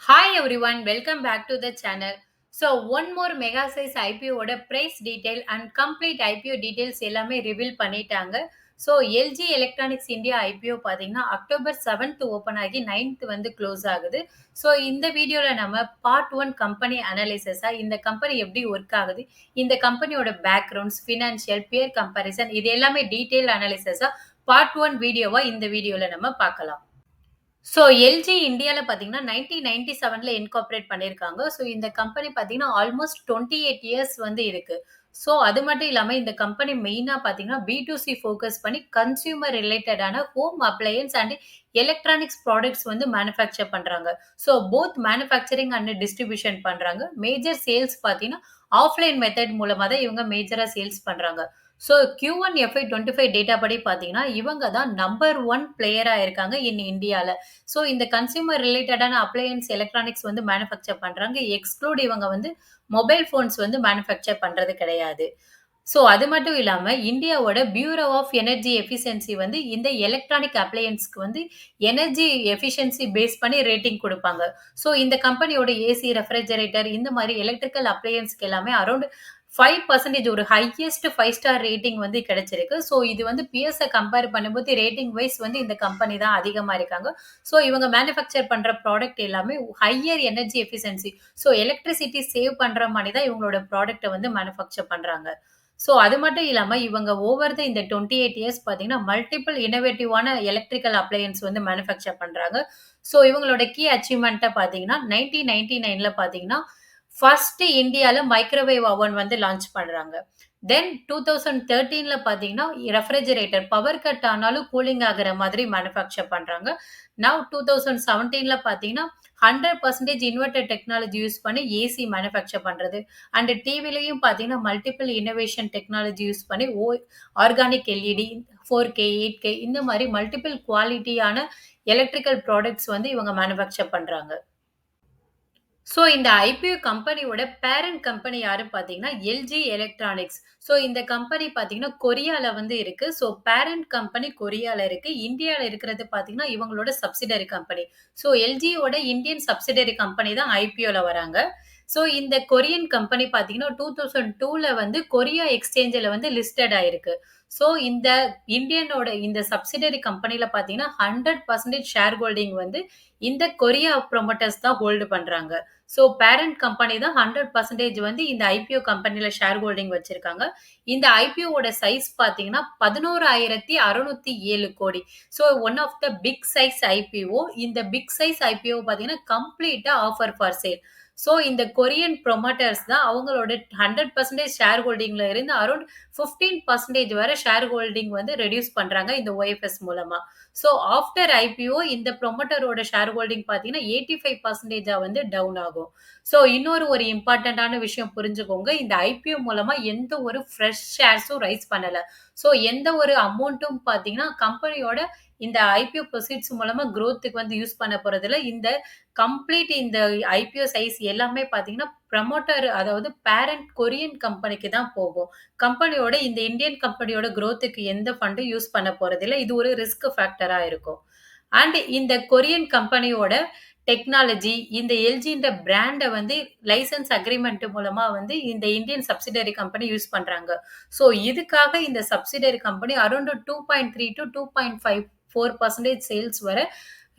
Hi everyone, welcome back to the channel. So one more mega size IPO ஓட price detail and complete IPO details எல்லாமே reveal பண்ணிட்டாங்க. So LG electronics India IPO பார்த்தீங்கன்னா October 7th open ஆகி 9th வந்து close ஆகுது. So இந்த வீடியோவில் நம்ம பார்ட் ஒன் கம்பெனி அனலைசஸாக இந்த கம்பெனி எப்படி ஒர்க் ஆகுது, இந்த கம்பெனியோட பேக்ரவுண்ட்ஸ், ஃபினான்ஷியல், பியர் கம்பேரிசன் இது எல்லாமே டீட்டெயில் அனலைசஸாக பார்ட் ஒன் வீடியோவாக இந்த வீடியோவில் நம்ம பார்க்கலாம். ஸோ எல்ஜி இந்தியால பார்த்தீங்கன்னா, 1997ல இன்கார்ப்பரேட் பண்ணியிருக்காங்க. ஸோ இந்த கம்பெனி பார்த்தீங்கன்னா, ஆல்மோஸ்ட் 28 இயர்ஸ் வந்து இருக்கு. ஸோ அது மட்டும் இல்லாம இந்த கம்பெனி மெயினா பார்த்தீங்கன்னா, பி2சி ஃபோக்கஸ் பண்ணி கன்சியூமர் ரிலேட்டடான home appliances and electronics products வந்து மேனுஃபேக்சர் பண்றாங்க. So both manufacturing and distribution பண்றாங்க. மேஜர் சேல்ஸ் பார்த்தீங்கன்னா, ஆஃப்லைன் மெத்தட் மூலமா தான் இவங்க மேஜரா சேல்ஸ் பண்றாங்க. ஸோ Q1 FY25 டேட்டா படி பார்த்தீங்கன்னா, இவங்க தான் நம்பர் 1 பிளேயரா இருக்காங்க இந்தியால. ஸோ இந்த கன்சியூமர் ரிலேட்டடான அப்ளையன்ஸ் எலக்ட்ரானிக்ஸ் வந்து மேனுஃபேக்சர் பண்றாங்க. எக்ஸ்க்ளூட் இவங்க வந்து மொபைல் ஃபோன்ஸ் வந்து மேனுஃபேக்சர் பண்றது கிடையாது. ஸோ அது மட்டும் இல்லாம இந்தியாவோட பியூரோ ஆஃப் எனர்ஜி எஃபிஷியன்சி வந்து இந்த எலக்ட்ரானிக் அப்ளையன்ஸ்க்கு வந்து எனர்ஜி எஃபிஷியன்சி பேஸ் பண்ணி ரேட்டிங் குடுப்பாங்க. ஸோ இந்த கம்பெனியோட ஏசி, ரெஃப்ரிஜரேட்டர் இந்த மாரி எலக்ட்ரிக்கல் அப்ளையன்ஸ்க்கு எல்லாமே அரவுண்ட் 5% ஒரு ஹையஸ்ட் 5 ஸ்டார் ரேட்டிங் வந்து கிடைச்சிருக்கு. ஸோ இது வந்து பியர்ஸ கம்பேர் பண்ணும்போது ரேட்டிங் வைஸ் வந்து இந்த கம்பெனி தான் அதிகமா இருக்காங்க. ஸோ இவங்க மேனுஃபேக்சர் பண்ற ப்ராடக்ட் எல்லாமே higher energy efficiency. So electricity save பண்ற மாரி தான் இவங்களோட ப்ராடக்ட்ட வந்து மேனுஃபேக்சர் பண்றாங்க. ஸோ அது மட்டும் இல்லாம இவங்க ஓவர் இந்த 28 இயர்ஸ் பார்த்தீங்கன்னா, மல்டிபிள் இன்னோவேட்டிவான எலக்ட்ரிக்கல் அப்ளையன்ஸ் வந்து மேனுஃபேக்சர் பண்றாங்க. ஸோ இவங்களோட கீ அச்சீவ்மென்ட்ட பார்த்தீங்கன்னா, 1999ல பார்த்தீங்கன்னா, ஃபர்ஸ்ட் இந்தியால மைக்ரோவேவ் அவன் வந்து லான்ச் பண்றாங்க. தென் 2013ல பார்த்தீங்கன்னா, ரெஃப்ரிஜரேட்டர் பவர் கட் ஆனாலும் கூலிங் ஆகுற மாதிரி மேனுஃபேக்சர் பண்றாங்க. நவ் 2017ல பார்த்தீங்கன்னா, 100% இன்வெர்ட்டர் டெக்னாலஜி யூஸ் பண்ணி ஏசி மேனுஃபேக்சர் பண்றது. அண்ட் டிவிலயும் பார்த்தீங்கன்னா, மல்டிபிள் இன்னோவேஷன் டெக்னாலஜி யூஸ் பண்ணி ஆர்கானிக் எல்இடி, 4K, 8K இந்த மாரி மல்டிபிள் குவாலிட்டியான எலக்ட்ரிக்கல் ப்ராடக்ட்ஸ் வந்து இவங்க மேனுஃபேக்சர் பண்றாங்க. ஸோ இந்த ஐபிஓ கம்பெனியோட பேரண்ட் கம்பெனி யாருன்னு பார்த்தீங்கன்னா, எல்ஜி எலக்ட்ரானிக்ஸ். ஸோ இந்த கம்பெனி பார்த்தீங்கன்னா, கொரியால வந்து இருக்கு. ஸோ பேரண்ட் கம்பெனி கொரியால இருக்கு. இந்தியால இருக்கிறது பார்த்தீங்கன்னா, இவங்களோட சப்சிடரி கம்பெனி. ஸோ எல்ஜியோட இந்தியன் சப்சிடரி கம்பெனி தான் ஐபிஓல வராங்க. ஸோ இந்த கொரியன் கம்பெனி பார்த்தீங்கன்னா, 2002ல வந்து கொரியா எக்ஸ்சேஞ்சுல வந்து லிஸ்டட் ஆயிருக்கு. ஸோ இந்த இந்தியனோட இந்த சப்சிடரி கம்பெனில பார்த்தீங்கன்னா, 100% ஷேர் ஹோல்டிங் வந்து இந்த கொரியா புரமோட்டர்ஸ் தான் ஹோல்டு பண்றாங்க. ஸோ பேரண்ட் கம்பெனி தான் 100% வந்து இந்த ஐபிஓ கம்பெனில ஷேர் ஹோல்டிங் வச்சிருக்காங்க. இந்த ஐபிஓவோட சைஸ் பார்த்தீங்கன்னா, 11,607 கோடி. So one of the big size IPO. இந்த பிக் சைஸ் ஐபிஓ பார்த்தீங்கன்னா, கம்ப்ளீட்டா ஆஃபர் ஃபார் சேல். ஸோ இந்த கொரியன் புரமோட்டர்ஸ் தான் அவங்களோட 100% ஷேர் ஹோல்டிங்ல இருந்து அரவுண்ட் 15% வரை ஷேர் ஹோல்டிங் வந்து ரெடியூஸ் பண்றாங்க இந்த OFS மூலமா. ஸோ ஆஃப்டர் ஐபிஓ இந்த புரமோட்டரோட ஷேர் ஹோல்டிங் பார்த்தீங்கன்னா, 85%ஆ வந்து டவுன் ஆகும். ஸோ இன்னொரு ஒரு இம்பார்ட்டன்ட்டான விஷயம் புரிஞ்சுக்கோங்க. இந்த ஐபிஓ மூலமா எந்த ஒரு ஃப்ரெஷ் ஷேர்ஸும் ரைஸ் பண்ணல. ஸோ எந்த ஒரு அமௌண்ட்டும் பார்த்தீங்கன்னா, கம்பெனியோட இந்த ஐபிஓ புரோசீட்ஸ் மூலமா குரோத்துக்கு வந்து யூஸ் பண்ண போறதில்ல. இந்த கம்ப்ளீட் இந்த ஐபிஓ சைஸ் எல்லாமே பார்த்தீங்கன்னா, புரமோட்டர் அதாவது பேரண்ட் கொரியன் கம்பெனிக்கு தான் போகும். கம்பெனியோட இந்த இந்தியன் கம்பெனியோட குரோத்துக்கு எந்த ஃபண்டும் யூஸ் பண்ண போறதில்ல. இது ஒரு ரிஸ்க் ஃபேக்டரா இருக்கும். அண்ட் இந்த கொரியன் கம்பெனியோட டெக்னாலஜி, இந்த எல்ஜின்ற பிராண்ட வந்து லைசென்ஸ் அக்ரீமென்ட் மூலமா வந்து இந்த இந்தியன் சப்சிடரி கம்பெனி யூஸ் பண்றாங்க. ஸோ இதுக்காக இந்த subsidiary company around 2.3 to 2.54% sales வர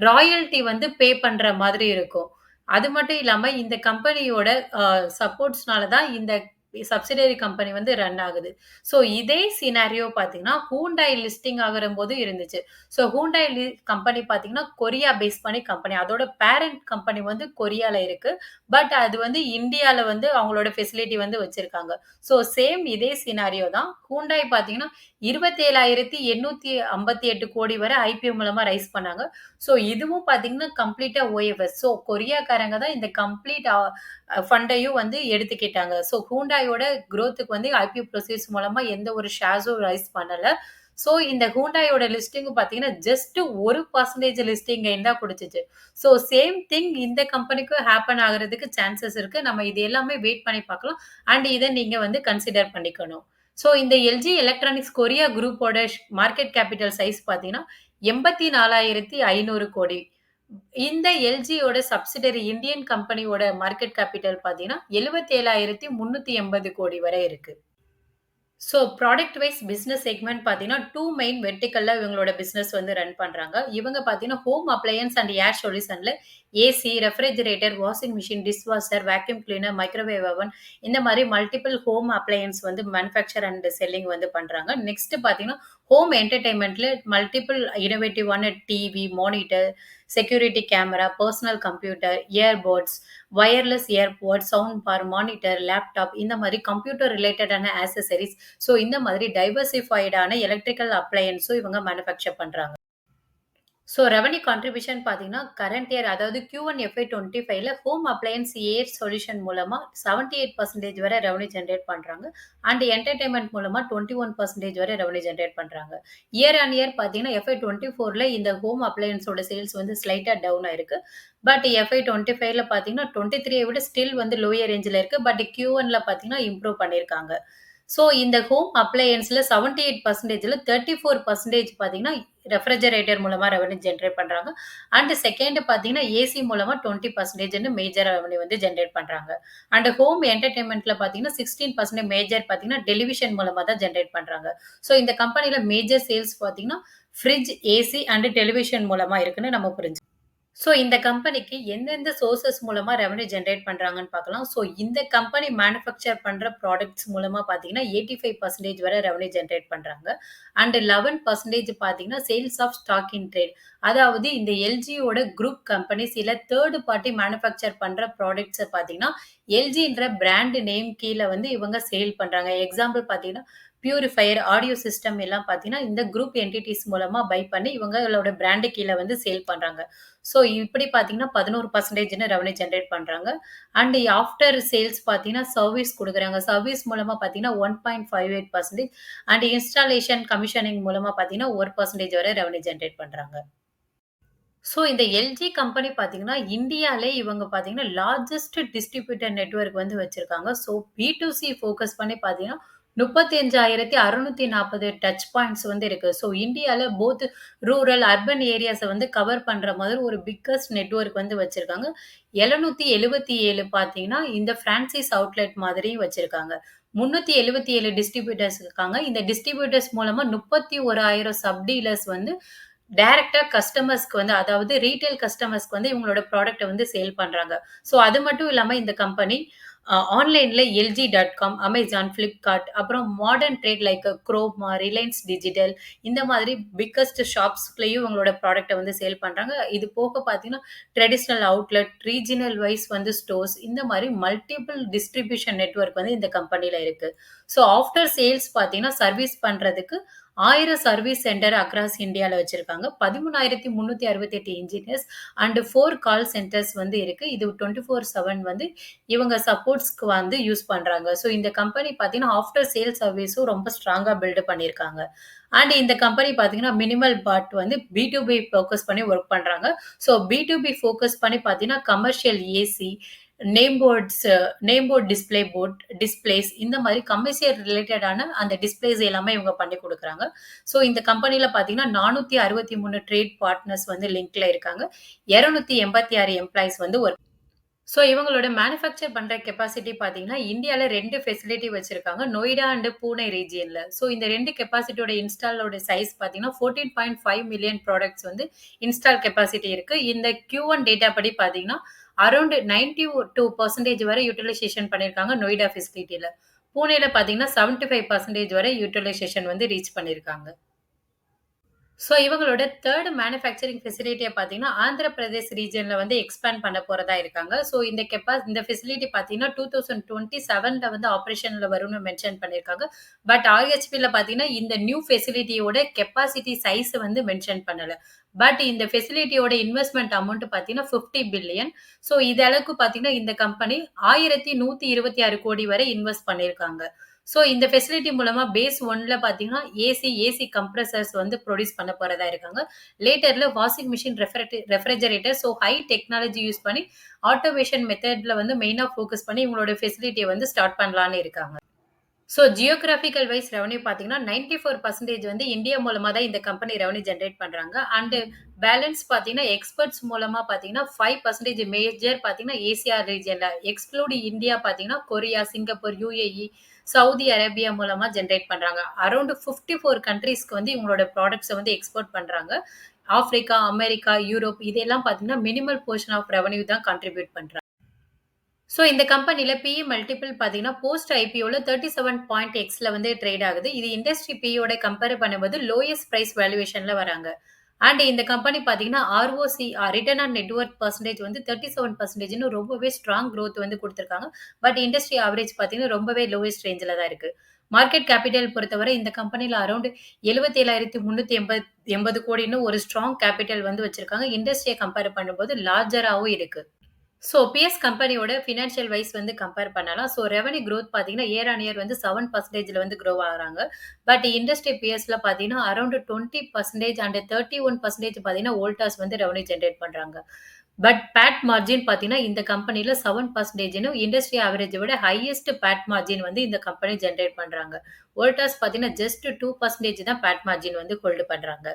ராயல்டி வந்து பே பண்ற மாதிரி இருக்கும். அது மட்டும் இல்லாம இந்த கம்பெனியோட சப்போர்ட்ஸ்னால தான் இந்த சப்சிடரி கம்பெனி வந்து ரன் ஆகுது. ஸோ இதே சினாரியோ பார்த்தீங்கன்னா, ஹூண்டாய் லிஸ்டிங் ஆகுறம்போது இருந்துச்சு. ஸோ ஹூண்டாய் கம்பெனி பார்த்தீங்கன்னா, கொரியா பேஸ் பண்ணி கம்பெனி. அதோட பேரண்ட் கம்பெனி வந்து கொரியால இருக்கு. பட் அது வந்து இந்தியால வந்து அவங்களோட ஃபெசிலிட்டி வந்து வச்சிருக்காங்க. ஸோ சேம் இதே சினாரியோ தான். ஹூண்டாய் பார்த்தீங்கன்னா, 27,858 கோடி வரை ஐபிஓ மூலமா ரைஸ் பண்ணாங்க. ஸோ இதுவும் பார்த்தீங்கன்னா, கம்ப்ளீட்டா OFS. ஸோ கொரியாக்காரங்க தான் இந்த கம்ப்ளீட் ஃபண்டையும் வந்து எடுத்துக்கிட்டாங்க. ஸோ ஹூண்டாயோட குரோத்துக்கு வந்து ஐபிஓ ப்ரோசீஸ் மூலமா எந்த ஒரு ஷேர்ஸும் ரைஸ் பண்ணல. ஸோ இந்த ஹூண்டாயோட லிஸ்டிங் பார்த்தீங்கன்னா, ஜஸ்ட் 1% லிஸ்டிங் கெயின் தான் குடுச்சுச்சு. ஸோ சேம் திங் இந்த கம்பெனிக்கும் ஹேப்பன் ஆகுறதுக்கு சான்சஸ் இருக்கு. நம்ம இது எல்லாமே வெயிட் பண்ணி பார்க்கலாம். அண்ட் இத நீங்க வந்து கன்சிடர் பண்ணிக்கணும். ஸோ இந்த எல்ஜி எலக்ட்ரானிக்ஸ் கொரியா குரூப்போட மார்க்கெட் கேபிட்டல் சைஸ் பார்த்தீங்கன்னா, 84,500 கோடி. இந்த எல்ஜியோட சப்சிடரி இந்தியன் கம்பெனியோட மார்க்கெட் கேபிட்டல் பார்த்தீங்கன்னா, 77,380 கோடி வரை இருக்கு. So product wise business segment பார்த்தீங்கன்னா, 2 மெயின் வெர்டிகல்ல இவங்களோட பிசினஸ் வந்து ரன் பண்றாங்க. இவங்க பார்த்தீங்கன்னா, ஹோம் அப்ளையன்ஸ் அண்ட் ஏர் சொல்யூஷன்ல AC, refrigerator, washing machine, dish washer, vacuum cleaner, microwave oven இந்த மாரி மல்டிபிள் ஹோம் அப்ளையன்ஸ் வந்து மேனுஃபேக்சர் அண்ட் செல்லிங் வந்து பண்றாங்க. நெக்ஸ்ட் பார்த்தீங்கன்னா, ஹோம் என்டர்டெயின்மென்ட்ல மல்டிபிள் இன்னோவேட்டிவான TV, monitor, security camera, personal computer, earbuds, wireless earpods, sound bar, monitor, laptop இந்த மாரி கம்ப்யூட்டர் ரிலேட்டடான ஆக்சஸரீஸ் ஸோ இந்த மாதிரி டைவர்சிஃபைடான எலக்ட்ரிக்கல் அப்ளையன்ஸும் இவங்க மேனுஃபேக்சர் பண்றாங்க. ஸோ ரெவன்யூ கான்ட்ரிபியூஷன் பார்த்தீங்கன்னா, கரண்ட் இயர் அதாவது Q1 FY25ல ஹோம் அப்ளையன்ஸ் ஏர் சொல்யூஷன் மூலமா 78% வரை ரெவன்யூ ஜெனரேட் பண்றாங்க. அண்ட் என்டர்டெயின்மென்ட் மூலமா 21% வரை ரெவன்யூ ஜெனரேட் பண்றாங்க. இயர் ஆன் இயர் பார்த்தீங்கன்னா, FY24ல இந்த ஹோம் அப்ளையன்ஸோட சேல்ஸ் வந்து ஸ்லைட்டா டவுன் ஆயிருக்கு. பட் FY25ல பார்த்தீங்கன்னா, 23 விட ஸ்டில் வந்து லோயர் ரேஞ்சுல இருக்கு. பட் Q1ல பார்த்தீங்கன்னா, இம்ப்ரூவ் பண்ணியிருக்காங்க. ஸோ இந்த ஹோம் அப்ளையன்ஸ்ல 78%ல 34% பார்த்தீங்கன்னா, ரெஃப்ரிஜரேட்டர் மூலமா ரெவன்யூ ஜெனரேட் பண்றாங்க. அண்ட் செகண்ட் பார்த்தீங்கன்னா, ஏசி மூலமா 20%ன்னு மேஜர் ரெவன்யூ வந்து ஜெனரேட் பண்றாங்க. அண்ட் ஹோம் என்டர்டெயின்மென்ட்ல பார்த்தீங்கன்னா, 16% மேஜர் பார்த்தீங்கன்னா, டெலிவிஷன் மூலமா தான் ஜெனரேட் பண்றாங்க. ஸோ இந்த கம்பெனில மேஜர் சேல்ஸ் பார்த்தீங்கன்னா, ஃப்ரிட்ஜ், ஏசி அண்ட் டெலிவிஷன் மூலமா இருக்குன்னு நம்ம புரிஞ்சுக்கலாம். ஸோ இந்த கம்பெனிக்கு எந்தெந்த சோர்சஸ் மூலமா ரெவன்யூ ஜெனரேட் பண்றாங்கன்னு பார்க்கலாம். ஸோ இந்த கம்பெனி மேனுஃபேக்சர் பண்ற ப்ராடக்ட்ஸ் மூலமா பார்த்தீங்கன்னா, 85% வரை ரெவன்யூ ஜெனரேட் பண்றாங்க. அண்ட் 11% பார்த்தீங்கன்னா, sales of stock in trade. அதாவது இந்த எல்ஜியோட குரூப் கம்பெனிஸ் இல்ல தேர்ட் பார்ட்டி மேனுஃபேக்சர் பண்ற ப்ராடக்ட்ஸ பார்த்தீங்கன்னா, எல்ஜின்ற பிராண்ட் நேம் கீழ வந்து இவங்க சேல் பண்றாங்க. எக்ஸாம்பிள் பார்த்தீங்கன்னா, பியூரிஃபையர், ஆடியோ சிஸ்டம் எல்லாம் பார்த்தீங்கன்னா, இந்த குரூப் என்டிட்டீஸ் மூலமா பை பண்ணி இவங்களோட பிராண்ட் கீழ வந்து சேல் பண்றாங்க. ஸோ இப்படி பார்த்தீங்கன்னா 11%ன்னு ரெவன்யூ ஜெனரேட் பண்றாங்க. அண்ட் ஆஃப்டர் சேல்ஸ் பார்த்தீங்கன்னா, சர்விஸ் குடுக்குறாங்க. சர்விஸ் மூலமா பார்த்தீங்கன்னா 1.58% அண்ட் இன்ஸ்டாலேஷன், கமிஷனிங் மூலமா பார்த்தீங்கன்னா 1% வரை ரெவன்யூ ஜெனரேட் பண்றாங்க. ஸோ இந்த எல்ஜி கம்பெனி பார்த்தீங்கன்னா, இந்தியாலே இவங்க பார்த்தீங்கன்னா, லார்ஜஸ்ட் டிஸ்ட்ரிபியூட்டர் நெட்வொர்க் வந்து வச்சிருக்காங்க. ஸோ B2C ஃபோக்கஸ் பண்ணி பார்த்தீங்கன்னா, 35,640 டச் பாயிண்ட்ஸ் வந்து இருக்கு. ஸோ இந்தியால போத் ரூரல், அர்பன் ஏரியாஸ வந்து கவர் பண்ற மாதிரி ஒரு பிக்கஸ்ட் நெட்வொர்க் வந்து வச்சிருக்காங்க. 777 பார்த்தீங்கன்னா, இந்த பிரான்சிஸ் அவுட்லெட் மாதிரியும் வச்சிருக்காங்க. 377 டிஸ்ட்ரிபியூட்டர்ஸ் இருக்காங்க. இந்த டிஸ்ட்ரிபியூட்டர்ஸ் மூலமா 31,000 சப் டீலர்ஸ் வந்து டைரக்ட்டா கஸ்டமர்ஸ்க்கு வந்து அதாவது ரீட்டெயில் கஸ்டமர்ஸ்க்கு வந்து இவங்களோட ப்ராடக்ட்ட வந்து சேல் பண்றாங்க. ஸோ அது மட்டும் இல்லாம இந்த கம்பெனி ஆன்லைன்ல LG.com, Amazon, Flipkart அப்புறம் modern trade like Croma, Reliance digital இந்த மாதிரி பிக்கஸ்ட் ஷாப்ஸ்லயும் இவங்களோட ப்ராடக்ட்ட வந்து சேல் பண்றாங்க. இது போக பார்த்தீங்கன்னா, ட்ரெடிஷனல் அவுட்லெட், ரீஜினல் வைஸ் வந்து ஸ்டோர்ஸ் இந்த மாரி மல்டிபிள் டிஸ்ட்ரிபியூஷன் நெட்வொர்க் வந்து இந்த கம்பெனில இருக்கு. ஸோ ஆஃப்டர் சேல்ஸ் பார்த்தீங்கன்னா, சர்வீஸ் பண்றதுக்கு 1000 சர்வீஸ் சென்டர் அக்ராஸ் இந்தியால வச்சிருக்காங்க. 13,368 இன்ஜினியர்ஸ் அண்ட் 4 கால் சென்டர்ஸ் வந்து இருக்கு. இது 24/7 வந்து இவங்க சப்போர்ட்ஸ்க்கு வந்து யூஸ் பண்றாங்க. ஸோ இந்த கம்பெனி பார்த்தீங்கன்னா, ஆஃப்டர் சேல் சர்வீஸும் ரொம்ப ஸ்ட்ராங்கா பில்ட் பண்ணியிருக்காங்க. அண்ட் இந்த கம்பெனி பார்த்தீங்கன்னா, மினிமல் பாட் வந்து B2B ஃபோக்கஸ் பண்ணி வொர்க் பண்றாங்க. ஸோ B2B ஃபோக்கஸ் பண்ணி பார்த்தீங்கன்னா, commercial AC, name board displays இந்த மாரி கமர்ஷியல் ரிலேட்டடான அந்த டிஸ்ப்ளேஸ் எல்லாமே இவங்க பண்ணி குடுக்குறாங்க. ஸோ இந்த கம்பெனில பார்த்தீங்கன்னா, 463 ட்ரேட் பார்ட்னர்ஸ் வந்து லிங்க்ல இருக்காங்க. 286 எம்ப்ளாயீஸ் வந்து வொர்க் ஸோ இவங்களோட மேனுஃபேக்சர் பண்ற கெப்பாசிட்டி பார்த்தீங்கன்னா, இந்தியால 2 ஃபெசிலிட்டி வச்சிருக்காங்க. நொய்டா அண்ட் பூனே ரீஜியன்ல. ஸோ இந்த 2 கெப்பாசிட்டியோட இன்ஸ்டாலோட சைஸ் பார்த்தீங்கன்னா, 14.5 மில்லியன் ப்ராடக்ட்ஸ் வந்து இன்ஸ்டால் கெப்பாசிட்டி இருக்கு. இந்த Q1 டேட்டா படி பார்த்தீங்கன்னா, அரவுண்ட் 92% வரை யுட்டிலைசேஷன் பண்ணியிருக்காங்க நொய்டா ஃபெசிலிட்டில. பூனேல பார்த்தீங்கன்னா, 75% வரை யுட்டிலைசேஷன் வந்து ரீச் பண்ணியிருக்காங்க. ஸோ இவங்களோட 3 மேனுஃபேக்சரிங் ஃபெசிலிட்டிய பார்த்தீங்கன்னா, ஆந்திர பிரதேஷ் ரீஜியன்ல வந்து எக்ஸ்பேண்ட் பண்ண போறதா இருக்காங்க. ஸோ இந்த ஃபெசிலிட்டி பார்த்தீங்கன்னா, 2027ல வந்து ஆப்பரேஷன்ல வரும்னு மென்ஷன் பண்ணியிருக்காங்க. பட் IHPல பார்த்தீங்கன்னா, இந்த நியூ ஃபெசிலிட்டியோட கெப்பாசிட்டி சைஸ் வந்து மென்ஷன் பண்ணல. பட் இந்த ஃபெசிலிட்டியோட இன்வெஸ்ட்மென்ட் அமவுண்ட் பார்த்தீங்கன்னா, 50 பில்லியன். ஸோ இது அளவுக்கு பார்த்தீங்கன்னா, இந்த கம்பெனி 1,126 கோடி வரை இன்வெஸ்ட் பண்ணியிருக்காங்க. ஸோ இந்த ஃபெசிலிட்டி மூலமா பேஸ் 1ல பார்த்தீங்கன்னா, ஏசி கம்ப்ரசர்ஸ் வந்து புரொடியூஸ் பண்ண போறதா இருக்காங்க. லேட்டர்ல washing machine, refrigerator so high technology use பண்ணி ஆட்டோமேஷன் மெத்தட்ல வந்து மெயினா ஃபோக்கஸ் பண்ணி இவங்களோட ஃபெசிலிட்டிய வந்து ஸ்டார்ட் பண்ணலான்னு இருக்காங்க. ஸோ ஜியோகிராபிக்கல் வைஸ் ரெவென்யூ பார்த்தீங்கன்னா, 94% வந்து இந்தியா மூலமா தான் இந்த கம்பெனி ரெவென்யூ ஜெனரேட் பண்றாங்க. அண்ட் பேலன்ஸ் பார்த்தீங்கன்னா, எக்ஸ்போர்ட்ஸ் மூலமா பார்த்தீங்கன்னா, 5% மேஜர் பார்த்தீங்கன்னா, ஏசியா ரீஜியன்ல எக்ஸ்க்ளூடிங் இந்தியா பார்த்தீங்கன்னா, Korea, Singapore, UAE, Saudi Arabia மூலமா ஜெனரேட் பண்றாங்க. அரவுண்ட் 54 கண்ட்ரீஸ்க்கு வந்து இவங்களோட ப்ராடக்ட்ஸ வந்து எக்ஸ்போர்ட் பண்றாங்க. ஆப்பிரிக்கா, அமெரிக்கா, யூரோப் இதெல்லாம் பார்த்தீங்கன்னா, மினிமல் போர்ஷன் ஆஃப் ரெவென்யூ தான் கான்ட்ரிபியூட் பண்றாங்க. ஸோ இந்த கம்பெனில பிஇ மல்டிபிள் பார்த்தீங்கன்னா, போஸ்ட் ஐபிஓல 37.Xல வந்து ட்ரேட் ஆகுது. இது இண்டஸ்ட்ரி பிஇயோட கம்பேர் பண்ணும்போது லோயஸ்ட் பிரைஸ் வேல்யூவேஷன்ல வராங்க. அண்ட் இந்த கம்பெனி பார்த்தீங்கன்னா, ROC return on net Worth percentage வந்து 37%ன்னு ரொம்பவே ஸ்ட்ராங் குரோத் வந்து குடுத்துருக்காங்க. பட் இண்டஸ்ட்ரி ஆவரேஜ் பார்த்தீங்கன்னா, ரொம்பவே லோவஸ்ட் ரேஞ்ச்ல தான் இருக்கு. மார்க்கெட் கேபிட்டல் பொறுத்தவரை இந்த கம்பெனில அரவுண்ட் 77,380 கோடின்னு ஒரு ஸ்ட்ராங் கேபிட்டல் வந்து வச்சிருக்காங்க. இண்டஸ்ட்ரிய கம்பேர் பண்ணும்போது லார்ஜராவும் இருக்கு. ஸோ பிஎஸ் கம்பெனியோட ஃபினான்ஷியல் வைஸ் வந்து கம்பேர் பண்ணலாம். ஸோ ரெவென்யூ குரோத் பார்த்தீங்கன்னா, இயர் ஆன் இயர் வந்து 7%ல வந்து குரோ ஆகுறாங்க. பட் இண்டஸ்ட்ரி பிஎஸ்ல பார்த்தீங்கன்னா, அரவுண்ட் 20% அண்ட் 31% பார்த்தீங்கன்னா, வோல்டாஸ் வந்து ரெவென்யூ ஜெனரேட் பண்றாங்க. பட் பேட் மார்ஜின் பார்த்தீங்கன்னா, இந்த கம்பெனில 7%ன்னு இண்டஸ்ட்ரி ஆவரேஜ விட ஹையஸ்ட் பேட் மார்ஜின் வந்து இந்த கம்பெனி ஜெனரேட் பண்றாங்க. வோல்டாஸ் பார்த்தீங்கன்னா, ஜஸ்ட் 2% தான் பேட் மார்ஜின் வந்து ஹோல்டு பண்றாங்க.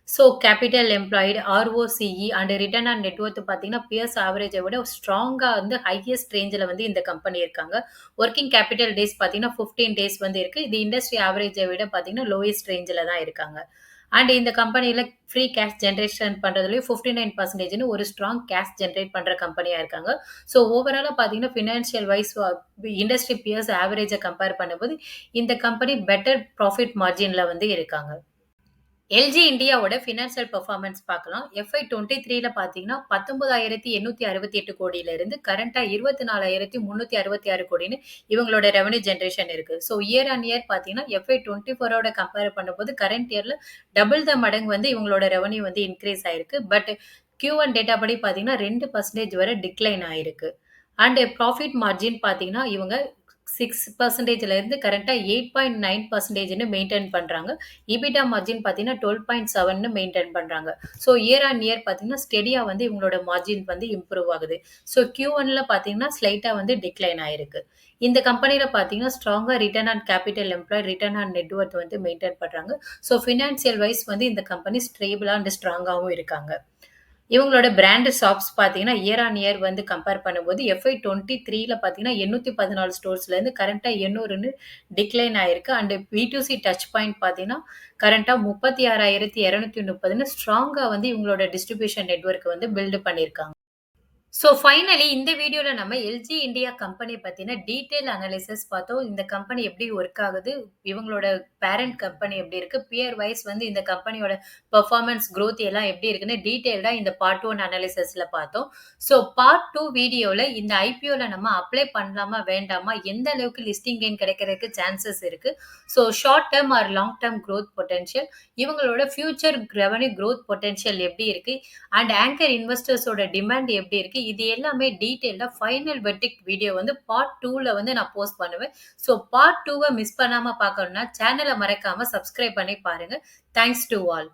So capital employed, ROCE and return on net Worth பார்த்தீங்கன்னா, பியர்ஸ் ஆவரேஜ விட ஸ்ட்ராங்கா வந்து ஹையஸ்ட் ரேஞ்சுல வந்து இந்த கம்பெனி இருக்காங்க. ஒர்க்கிங் கேபிட்டல் டேஸ் பார்த்தீங்கன்னா, 15 டேஸ் வந்து இருக்கு. இது இண்டஸ்ட்ரி ஆவரேஜ விட பார்த்தீங்கன்னா, லோயஸ்ட் ரேஞ்சுல தான் இருக்காங்க. அண்ட் இந்த கம்பெனில ஃப்ரீ கேஷ் ஜெனரேஷன் பண்றதுலயும் 59%ன்னு ஒரு ஸ்ட்ராங் கேஷ் ஜெனரேட் பண்ற கம்பெனியா இருக்காங்க. ஸோ ஓவராலா பார்த்தீங்கன்னா, ஃபினான்ஷியல் வைஸ் இண்டஸ்ட்ரி பியர்ஸ் ஆவரேஜ கம்பேர் பண்ணும்போது, இந்த கம்பெனி பெட்டர் ப்ராஃபிட் மார்ஜின்ல வந்து இருக்காங்க. எல்ஜி இந்தியாவோட ஃபினான்ஷியல் பெர்ஃபார்மன்ஸ் பார்க்கலாம். எஃப்ஐ 23ல பார்த்தீங்கன்னா, 19,868 கோடியிலிருந்து கரண்ட்டா 24,366 கோடின்னு இவங்களோட ரெவென்யூ ஜெனரேஷன் இருக்கு. ஸோ இயர் ஆன் இயர் பார்த்தீங்கன்னா, எஃப்ஐ 24ஓட கம்பேர் பண்ணும்போது கரண்ட் இயர்ல டபுள் த மடங்கு வந்து இவங்களோட ரெவென்யூ வந்து இன்கிரீஸ் ஆயிருக்கு. பட் Q1 டேட்டா படி பார்த்தீங்கன்னா, 2% வரை டிக்ளைன் ஆயிருக்கு. அண்ட் ப்ராஃபிட் மார்ஜின் பார்த்தீங்கன்னா, இவங்க 6%ல இருந்து கரண்ட்டா 8.9%ன்னு மெயின்டெயின் பண்றாங்க. இபிட்டா மார்ஜின் பார்த்தீங்கன்னா 12.7ன்னு மெயின்டெயின் பண்றாங்க. ஸோ இயர் ஆன் இயர் பார்த்தீங்கன்னா, ஸ்டெடியா வந்து இவங்களோட மார்ஜின் வந்து இம்ப்ரூவ் ஆகுது. ஸோ Q1ல பார்த்தீங்கன்னா, ஸ்லைட்டா வந்து டிக்ளைன் ஆயிருக்கு. இந்த கம்பெனில பார்த்தீங்கன்னா, ஸ்ட்ராங்கா return on capital employed, return on net Worth வந்து மெயின்டெயின் பண்றாங்க. ஸோ ஃபினான்ஷியல் வைஸ் வந்து இந்த கம்பெனி ஸ்டேபிளா அண்ட் ஸ்ட்ராங்காவும் இருக்காங்க. இவங்களோட பிராண்ட் ஷாப்ஸ் பார்த்தீங்கன்னா, இயர் ஆன் இயர் வந்து கம்பேர் பண்ணும்போது எஃப்ஐ 23ல பார்த்தீங்கன்னா, 814 ஸ்டோர்ஸ்லேருந்து கரண்ட்டா 800ன்னு டிக்ளைன் ஆயிருக்கு. அண்ட் B2C டச் பாயிண்ட் பார்த்தீங்கன்னா, கரண்ட்டா 36,230ன்னு ஸ்ட்ராங்கா வந்து இவங்களோட டிஸ்ட்ரிபியூஷன் நெட்வொர்க் வந்து பில்ட் பண்ணியிருக்காங்க. ஸோ ஃபைனலி இந்த வீடியோல நம்ம எல்ஜி இந்தியா கம்பெனி பத்தின டீட்டெயில் அனாலிசிஸ் பார்த்தோம். இந்த கம்பெனி எப்படி ஒர்க் ஆகுது? இவங்களோட பேரண்ட் கம்பெனி எப்படி இருக்கு? பியர் வைஸ் வந்து இந்த கம்பெனியோட பெர்ஃபார்மன்ஸ், குரோத் எல்லாம் எப்படி இருக்குன்னு டீட்டெயில்டா இந்த பார்ட் 1 அனாலிசிஸ்ல பார்த்தோம். ஸோ பார்ட் 2 வீடியோல இந்த ஐபிஓல நம்ம அப்ளை பண்ணலாமா? வேண்டாமா? எந்த அளவுக்கு லிஸ்டிங் கெயின் கிடைக்கிறதுக்கு சான்சஸ் இருக்கு? So short term or long term growth potential, இவங்களோட ஃபியூச்சர் ரெவென்யூ குரோத் பொட்டன்ஷியல் எப்படி இருக்கு? அண்ட் ஆங்கர் இன்வெஸ்டர்ஸோட டிமாண்ட் எப்படி இருக்கு? இது எல்லாமே டீட்டெயில்டா ஃபைனல் வெர்டிக்ட் வீடியோ வந்து பார்ட் 2ல வந்து நான் போஸ்ட் பண்ணுவேன். ஸோ பார்ட் 2வ மிஸ் பண்ணாம பார்க்கணும்னா சேனல மறக்காம சப்ஸ்கிரைப் பண்ணி பாருங்க. Thanks to all.